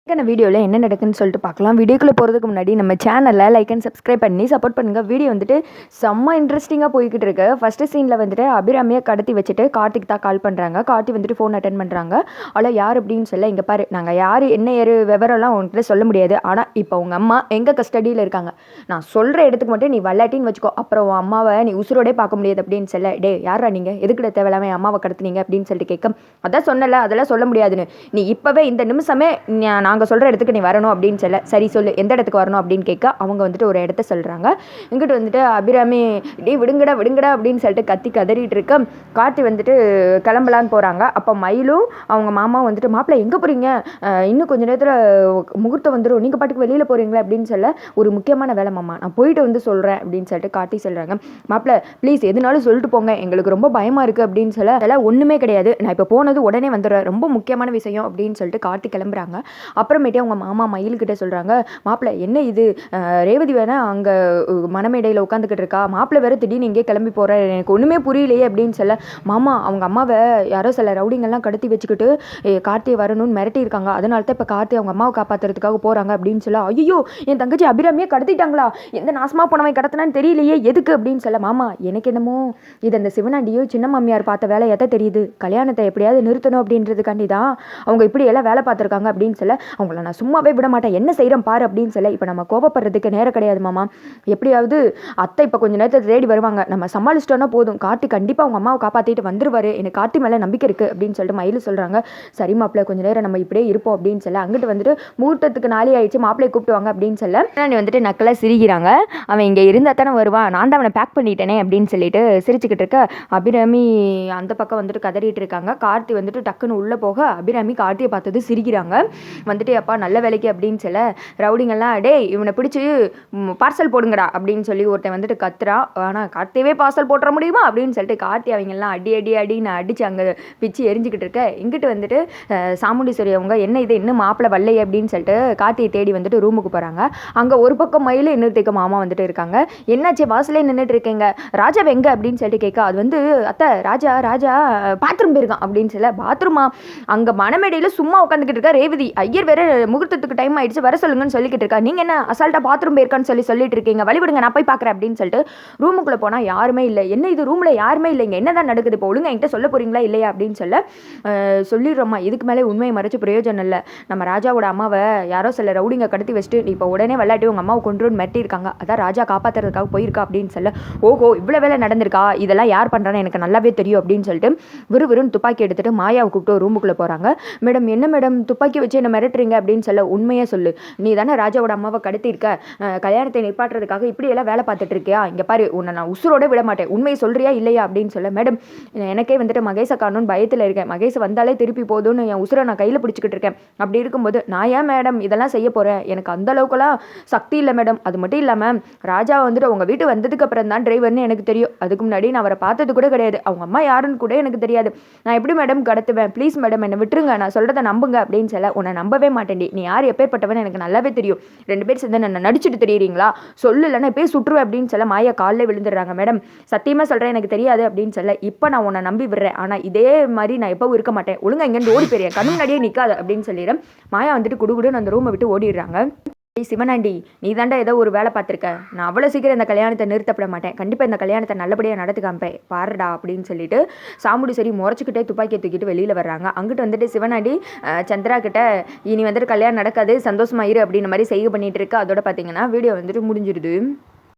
வீடியோவில் என்ன நடக்குன்னு சொல்லிட்டு பார்க்கலாம். வீடியோக்குள்ளே போகிறதுக்கு முன்னாடி நம்ம சேனலை லைக் அண்ட் சப்ஸ்கிரைப் பண்ணி சப்போர்ட் பண்ணுங்கள். வீடியோ வந்துட்டு செம்ம இன்ட்ரெஸ்டிங்காக போய்கிட்டு இருக்கு. ஃபஸ்ட்டு சீனில் வந்துட்டு அபிராமியை கடத்தி வச்சுட்டு கார்த்திக் தான் கால் பண்ணுறாங்க. கார்த்தி வந்துட்டு ஃபோன் அட்டன் பண்ணுறாங்க. அவள் யார் அப்படின்னு சொல்ல, இங்கே பாரு, நாங்கள் யார் என்ன ஏறு விவரம்லாம் உங்கள்கிட்ட சொல்ல முடியாது. ஆனால் இப்போ உங்கள் அம்மா எங்கள் கஸ்டடியில் இருக்காங்க. நான் சொல்கிற இடத்துக்கு மட்டும் நீ வல்லாட்டின்னு வச்சுக்கோ. அப்புறம் உன் அம்மாவை நீ உசுரோடே பார்க்க முடியாது அப்படின்னு சொல்ல, டே யாரா நீங்கள் எதுக்கிட்ட தேவையில்லாமல் என் அம்மாவை கடத்துனீங்க அப்படின்னு சொல்லிட்டு கேட்க, அதான் சொன்னல அதெல்லாம் சொல்ல முடியாதுன்னு. நீ இப்போவே இந்த நிமிஷமே நாங்கள் சொல்கிற இடத்துக்கு நீ வரணும் அப்படின்னு சொல்ல, சரி சொல்லு எந்த இடத்துக்கு வரணும் அப்படின்னு கேட்க, அவங்க வந்துட்டு ஒரு இடத்த சொல்கிறாங்க. இங்கிட்டு வந்துட்டு அபிராமி டே விடுங்கடா விடுங்கடா அப்படின்னு சொல்லிட்டு கத்தி கதறிட்டு இருக்க, கார்த்தி வந்துட்டு கிளம்பலான்னு போகிறாங்க. அப்போ மயிலும் அவங்க மாமா வந்துட்டு, மாப்பிள்ளை எங்கே போகிறீங்க, இன்னும் கொஞ்சம் நேரத்தில் முகூர்த்தம் வந்துடும், நீங்கள் பாட்டுக்கு வெளியில் போகிறீங்களா அப்படின்னு சொல்ல, ஒரு முக்கியமான வேலை மாமா, நான் போயிட்டு வந்து சொல்கிறேன் அப்படின்னு சொல்லிட்டு கார்த்தி சொல்கிறாங்க. மாப்பிள்ளை ப்ளீஸ் எதுனாலும் சொல்லிட்டு போங்க, எங்களுக்கு ரொம்ப பயமாக இருக்குது அப்படின்னு சொல்ல, அதெல்லாம் ஒன்றுமே கிடையாது, நான் இப்போ போனது உடனே வந்துடுறேன், ரொம்ப முக்கியமான விஷயம் அப்படின்னு சொல்லிட்டு கார்த்தி கிளம்புறாங்க. அப்புறமேட்டே அவங்க மாமா மயில்கிட்ட சொல்கிறாங்க, மாப்பிள்ளை என்ன இது, ரேவதி வேணா அங்கே மணமேடையில் உட்காந்துக்கிட்டு இருக்கா, மாப்பிள்ளை வேறு திடீர்னு இங்கே கிளம்பி போகிறேன், எனக்கு ஒன்றுமே புரியலையே அப்படின்னு சொல்ல, மாமா அவங்க அம்மாவை யாரோ சில ரவுடிங்கெல்லாம் கடத்தி வச்சுக்கிட்டு கார்த்தியை வரணும்னு மிரட்டி இருக்காங்க, அதனால தான் இப்போ கார்த்தி அவங்க அம்மாவை காப்பாற்றுறதுக்காக போகிறாங்க அப்படின்னு சொல்ல, ஐயோ என் தங்கச்சி அபிராமியை கடத்திட்டாங்களா, எந்த நாசமாக போனவன் கடத்தினான்னு தெரியலையே, எதுக்கு அப்படின்னு சொல்ல, மாமா எனக்கு என்னமோ இது அந்த சிவனாண்டியும் சின்ன மாமியார் பார்த்த வேலை எதை தெரியுது, கல்யாணத்தை எப்படியாவது நிறுத்தணும் அப்படின்றதுக்காண்டி தான் அவங்க இப்படி எல்லாம் வேலை பார்த்துருக்காங்க அப்படின்னு சொல்ல, அவங்கள நான் சும்மாவே விட மாட்டேன், என்ன செய்கிறேன் பாரு அப்படின்னு சொல்ல, இப்போ நம்ம கோபப்படுறதுக்கு நேரம் கிடையாது மாமா, எப்படியாவது அத்தை இப்போ கொஞ்சம் நேரத்தை தேடி வருவாங்க, நம்ம சமாளிச்சிட்டோன்னா போதும், கார்த்தி கண்டிப்பாக அவங்க அம்மாவை காப்பாற்றிட்டு வந்துருவாரு, எனக்கு கார்த்தி மேலே நம்பிக்கை இருக்குது அப்படின்னு சொல்லிட்டு மயில் சொல்கிறாங்க. சரி மாப்பிள்ளை கொஞ்சம் நேரம் நம்ம இப்படியே இருப்போம் அப்படின்னு சொல்ல, அங்கிட்டு வந்துட்டு முகூர்த்தத்துக்கு நாளை ஆயிடுச்சு, மாப்பிள்ளையை கூப்பிட்டுவாங்க அப்படின்னு சொல்ல, நான் வந்துட்டு நக்கலாக சிரிக்கிறாங்க. அவன் இங்கே இருந்தால் தானே வருவான், நான் தான் அவனை பேக் பண்ணிட்டேனே அப்படின்னு சொல்லிட்டு சிரிச்சுக்கிட்டு இருக்க, அபிராமி அந்த பக்கம் வந்துட்டு கதறிட்டு இருக்காங்க. கார்த்தி வந்துட்டு டக்குன்னு உள்ளே போக அபிராமி கார்த்தியை பார்த்தது சிரிக்கிறாங்க. வந்துட்டு அப்பா நல்ல வேலைக்கு அப்படின்னு சொல்ல, ரவுடிங்கெல்லாம் டே இவனை பிடிச்சி பார்சல் போடுங்கடா அப்படின்னு சொல்லி ஒருத்தன் வந்துட்டு கத்துறான். ஆனால் கார்த்தியவே பார்சல் போட்டுற முடியுமா அப்படின்னு சொல்லிட்டு கார்த்தி அவங்கெல்லாம் அடி அடி அடின்னு அடித்து அங்கே பிச்சு எரிஞ்சிக்கிட்டு இருக்க, இங்கிட்டு வந்துட்டு சாமுண்டீஸ்வரி அவங்க என்ன இது இன்னும் மாப்பிள்ளை வல்லை அப்படின்னு சொல்லிட்டு கார்த்தியை தேடி வந்துட்டு ரூமுக்கு போகிறாங்க. அங்கே ஒரு பக்கம் மயில் இன்னொருத்தைக்கு மாமா வந்துட்டு இருக்காங்க. என்னாச்சு வாசலே நின்றுட்டு இருக்கீங்க, ராஜா எங்க அப்படின்னு சொல்லிட்டு கேட்க, அது வந்து அத்தை ராஜா பாத்ரூம் போயிருக்கான் அப்படின்னு சொல்ல, பாத்ரூமா, அங்கே மணமேடையில் சும்மா உட்காந்துக்கிட்டு இருக்கா ரேவதி, ஐயர் வேற முகூர்த்தத்துக்கு டைம் ஆயிடுச்சு வர சொல்லுங்கன்னு சொல்லிக்கிட்டு இருக்கா, நீங்கள் என்ன அசால்ட்டாக பாத்ரூம் போயிருக்கான்னு சொல்லிட்டு இருக்கீங்க, வழிவிடுங்க நான் போய் பார்க்குறேன் அப்படின்னு சொல்லிட்டு ரூமுக்குள்ளே போனால் யாருமே இல்லை. என்ன இது ரூமில் யாருமே இல்லைங்க, என்ன தான் நடக்குது, இப்போ ஒழுங்கு என்கிட்ட சொல்ல போகிறீங்களா இல்லையா அப்படின்னு சொல்ல, சொல்லிடுறோம்மா இதுக்கு மேலே உண்மையை மறைச்சு பிரயோஜனம் இல்லை, நம்ம ராஜாவோட அம்மாவை யாரோ சில ரவுடிங்க கடத்தி வச்சுட்டு இப்போ உடனே விளையாட்டி உங்கள் அம்மாவை கொண்டு மிரட்டியிருக்காங்க, அதான் ராஜா காப்பாற்றுறதுக்காக போயிருக்கா அப்படின்னு சொல்ல, ஓஹோ இவ்வளோ வேலை நடந்திருக்கா, இதெல்லாம் யார் பண்ணுறான்னு எனக்கு நல்லாவே தெரியும் அப்படின்னு சொல்லிட்டு விறுவிறுன்னு துப்பாக்கி எடுத்துகிட்டு மாயாவை கூப்பிட்டு ரூமுக்குள்ளே போகிறாங்க. மேடம் என்ன மேடம் துப்பாக்கி வச்சு என்ன மிரட்டுறீங்க அப்படின்னு சொல்ல, உண்மையாக சொல்லு, நீ தானே ராஜாவோட அம்மாவை கடத்திருக்க, கல்யாணத்தை நிப்பாட்டுறதுக்காக இப்படியெல்லாம் வேலை பார்த்துட்டு இருக்கியா, இங்கே பாரு உன்னை நான் உசுரோட விட மாட்டேன், உண்மையை சொல்கிறியா இல்லையா அப்படின்னு சொல்ல, மேடம் எனக்கே வந்துட்டு மகேஷை காணும்னு பயத்தில் இருக்கேன், மகேஷ் வந்தாலே திருப்பி போதும்னு என் உசுரை நான் கையில் பிடிச்சிக்கிட்டு இருக்கேன், அப்படி இருக்கும்போது நான் ஏன் மேடம் இதெல்லாம் செய்ய போகிறேன், எனக்கு அந்த அளவுக்குலாம் சக்தி இல்லை மேடம், அது மட்டும் இல்லாமல் ராஜா வந்துட்டு உங்கள் வீட்டு வந்ததுக்கு அப்புறம் தான் டிரைவர்னு எனக்கு தெரியும், அதுக்கு முன்னாடி நான் அவரை பார்த்தது கூட கிடையாது, அவங்க அம்மா யாருன்னு கூட எனக்கு தெரியாது, நான் எப்படி மேடம் கடத்துவேன், ப்ளீஸ் மேடம் என்னை விட்டுருங்க, நான் சொல்கிறத நம்புங்க அப்படின்னு சொல்ல, உன்னை நம்பவே மாட்டேன்டி, நீ யார் எப்பேற்பட்டவன் எனக்கு நல்லாவே தெரியும், ரெண்டு பேர் சேர்ந்து நான் நடிச்சுட்டு தெரியுறீங்களா, சொல்லலைன்னா போய் சுற்றுவேன் அப்படின்னு சொல்ல, மாயா காலில் விழுந்துடுறாங்க. மேடம் சத்தியமாக சொல்கிறேன் எனக்கு தெரியாது அப்படின்னு சொல்ல, இப்போ நான் உன்னை நம்பி விடுறேன், ஆனால் இதே மாதிரி நான் எப்பவும் இருக்க மாட்டேன், ஒழுங்காக இங்கேருந்து ஓடி போயிடுறேன், கண்ணு முன்னாடியே நிற்காது அப்படின்னு சொல்லிடுறேன். மாயா வந்துட்டு குடுகுடுன்னு அந்த ரூமை விட்டு ஓடிடுறாங்க. சிவனாண்டி நீ தாண்டா ஏதோ ஒரு வேலை பார்த்துருக்க, நான் அவ்வளோ சீக்கிரம் இந்த கல்யாணத்தை நிறுத்தப்பட மாட்டேன், கண்டிப்பாக இந்த கல்யாணத்தை நல்லபடியாக நடத்தி காமிப்பேன் பாருடா அப்படின்னு சொல்லிட்டு சாமுடி சரி முறைச்சிக்கிட்டே துப்பாக்கியை தூக்கிட்டு வெளியில் வர்றாங்க. அங்கிட்டு வந்துட்டு சிவனாண்டி சந்திரா கிட்ட இனி வந்துட்டு கல்யாணம் நடக்காது சந்தோஷமாயிரு அப்படின்ற மாதிரி செய்ய பண்ணிட்டு இருக்கு. அதோட பார்த்தீங்கன்னா வீடியோ வந்துட்டு முடிஞ்சிருது.